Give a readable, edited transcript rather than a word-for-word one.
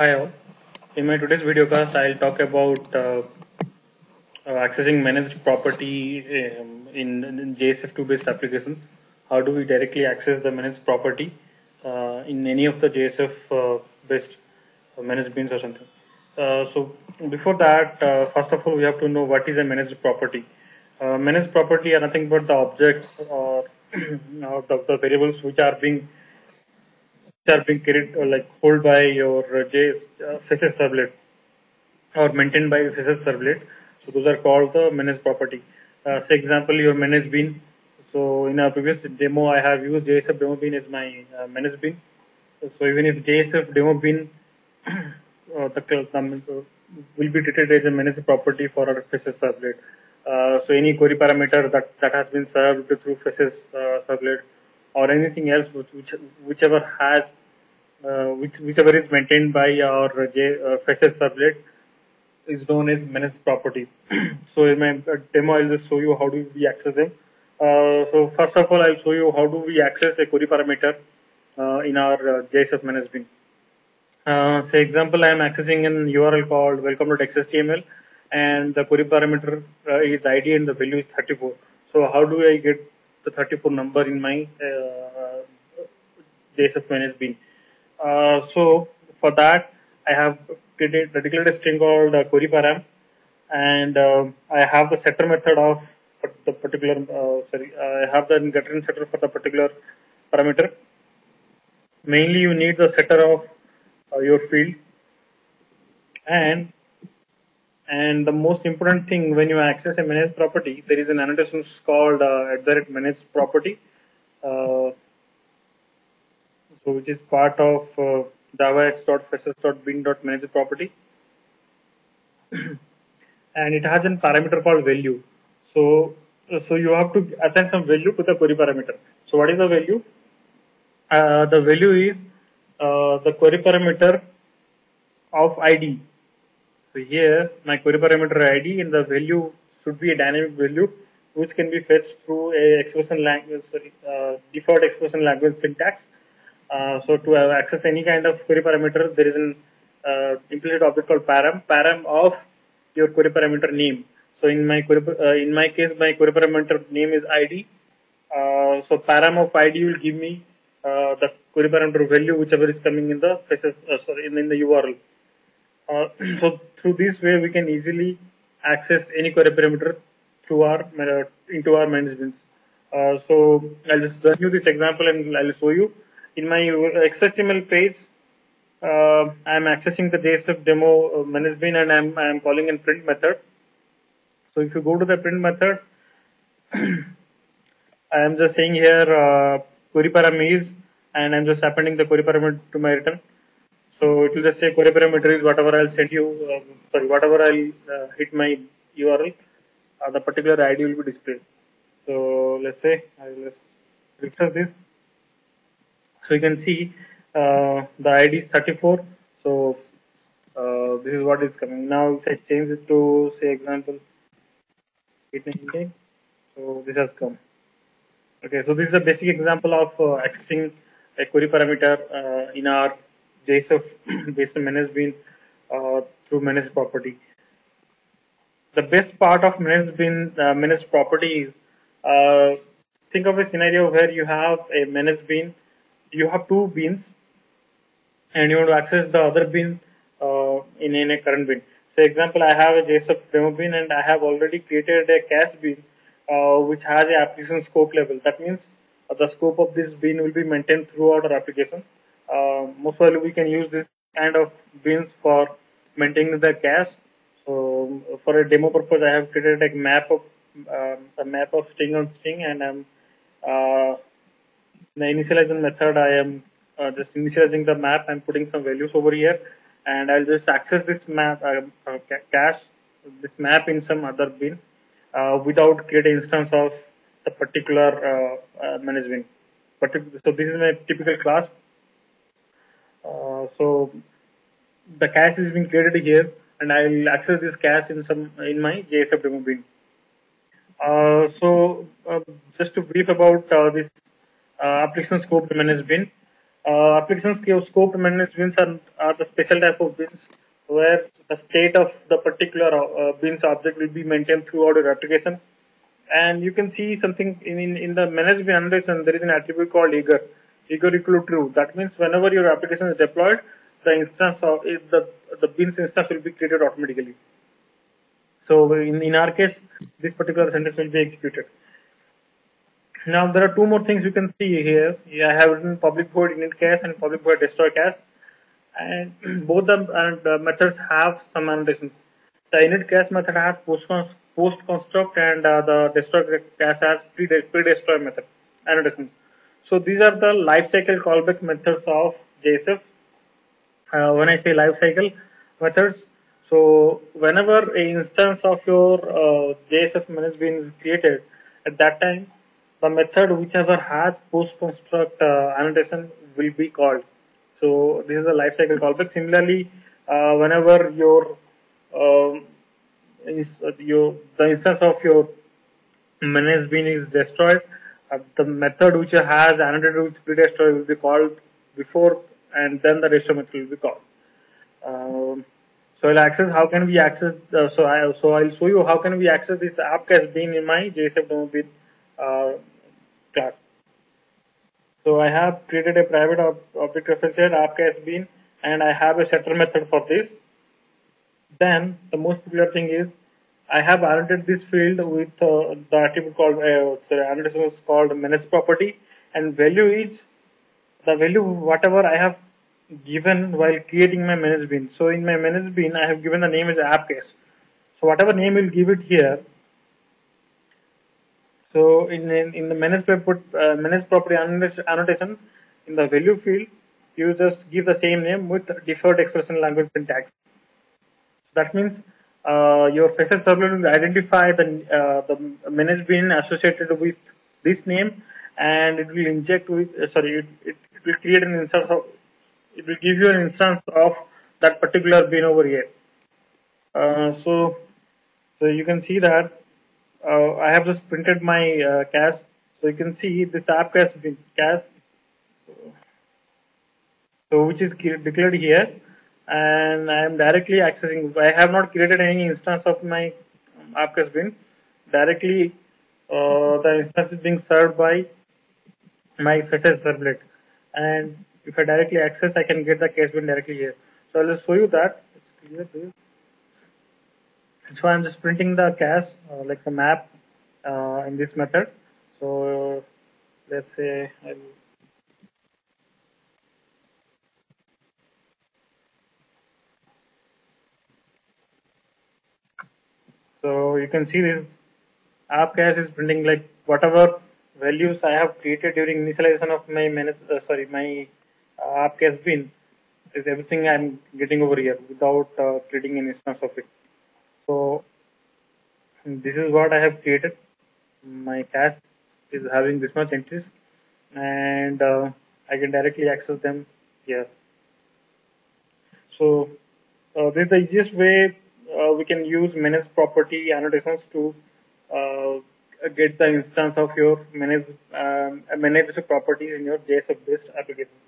Hi all. In my today's videocast, I'll talk about accessing managed property in JSF2 based applications. How do we directly access the managed property in any of the JSF based managed bins or something? So before that, first of all, we have to know what is a managed property. Managed property are nothing but the objects or, or the variables which are being carried or like hold by your faces servlet or maintained by faces servlet. So those are called the managed property. Say example, your managed bin. So in our previous demo, I have used JSF demo bin as my managed bin. So even if JSF demo bin will be treated as a managed property for our faces servlet. So any query parameter that has been served through faces servlet or anything else whichever has whichever is maintained by our faces servlet is known as managed property. So in my demo, I'll just show you how do we access them. So first of all, I'll show you how do we access a query parameter in our JSF managed bin. Say example, I am accessing an URL called welcome.xhtml and the query parameter is ID and the value is 34. So how do I get the 34 number in my JSF managed bin? So for that, I have declared a string called query param, and I have the setter method of the particular. I have the getter and setter for the particular parameter. Mainly, you need the setter of your field, and the most important thing when you access a managed property, there is an annotation called @managed property. Uh, so which is part of javax.faces.bin.managed property, and it has a parameter called value. So you have to assign some value to the query parameter. So what is the value? The value is the query parameter of ID. So here my query parameter ID and the value should be a dynamic value which can be fetched through a default expression language syntax. So to access any kind of query parameter, there is an implicit object called param of your query parameter name. So in my case, my query parameter name is ID. So param of ID will give me the query parameter value whichever is coming in the in the URL. So through this way, we can easily access any query parameter through our into our management. So I'll just run you this example and I'll show you. In my XHTML page, I'm accessing the JSF demo managed bin and I'm calling in print method. So if you go to the print method, I am just saying here query param is, and I'm just appending the query parameter to my return. So it will just say query parameter is whatever I'll send you, whatever I'll hit my URL, the particular ID will be displayed. So let's say let's refresh this. So you can see the ID is 34. So this is what is coming. Now if I change it to say example, so this has come. Okay, so this is a basic example of accessing a query parameter in our JSF based on managed bin through managed property. The best part of managed property is think of a scenario where you have a managed bin, you have two bins, and you want to access the other bin in a current bin. So, example, I have a JSF demo bin and I have already created a cache bin which has an application scope level. That means the scope of this bin will be maintained throughout our application. Most probably, we can use this kind of bins for maintaining the cache. So, for a demo purpose, I have created a map of string on string, and I'm in the initialization method. I am just initializing the map and putting some values over here, and I'll just access this map cache, this map in some other bin without creating instance of the particular management. So this is my typical class. So the cache is being created here, and I'll access this cache in my JSF demo bin. So just to brief about this application scope managed bin. Applications scope managed bins are the special type of bins where the state of the particular bins object will be maintained throughout your application. And you can see something in the managed bin annotation, there is an attribute called eager equal to true. That means whenever your application is deployed, the instance of the bins instance will be created automatically. So in our case, this particular sentence will be executed. Now there are two more things you can see here. I have written public void init case and public void destroy case, and both the methods have some annotations. The init case method has post construct, and the destroy case has pre destroy method annotations. So these are the lifecycle callback methods of JSF. When I say lifecycle methods, so whenever an instance of your JSF managed bin is created, at that time the method whichever has post construct annotation will be called. So this is a lifecycle callback. Similarly, whenever the instance of your managed bin is destroyed, the method which has annotated with pre-destroy will be called before, and then the restore method will be called. So I'll access. How can we access? So I'll show you how can we access this appcase bin in my JSF demo bin class. So I have created a private object reference here, appcase bin, and I have a setter method for this. Then the most popular thing is I have annotated this field with the attribute called annotation is called manage property, and value is the value whatever I have given while creating my manage bin. So in my manage bin, I have given the name as appcase. So whatever name we'll give it here. So in the manage property annotation, in the value field, you just give the same name with deferred expression language syntax. That means your facet servlet will identify the manage bin associated with this name, and it will inject with it will create an instance of, it will give you an instance of that particular bin over here. So you can see that I have just printed my cache. So you can see this appcase bin cache, so which is declared here, and I am directly accessing. I have not created any instance of my appcase bin. Directly, the instance is being served by my facet servlet, and if I directly access, I can get the case bin directly here. So I'll just show you that. It's clear this. So I'm just printing the cache, like the map, in this method. So let's say so you can see this appcase is printing like whatever values I have created during initialization of my appcase bin is everything I'm getting over here without creating an instance of it. So this is what I have created. My cache is having this much entries, and I can directly access them here. So this is the easiest way we can use manage property annotations to get the instance of your managed properties in your JSF based application.